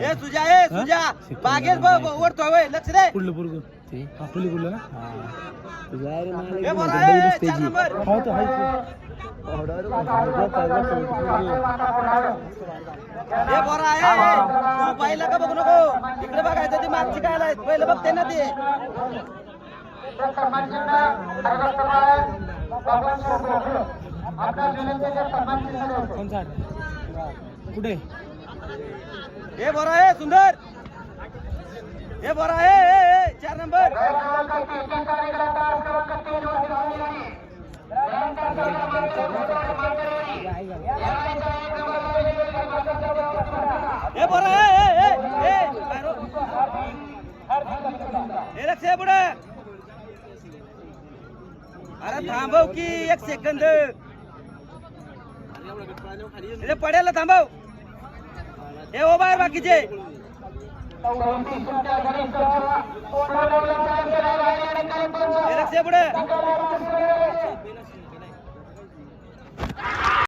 ए सुजा बागेत ओढतोय वय लक्ष दे. कुठलं पोरग आपली कुठलं ना ए बरा ए 4 नंबर. हा तो हाय ए बरा आहे तू पाहिलं का बघू नको इकडे बघायचं ती मागची काय आलाय पहिलं बघते ना ते. कुठे ए बरा आहे सुंदर. ए बरा आहे 4 नंबर. ए बरा ए लक्ष आहे पुढे. अरे थांबव की 1 सेकंद पडेल थांबव. हे ओ बाहेर बाकीचे लक्ष पुढे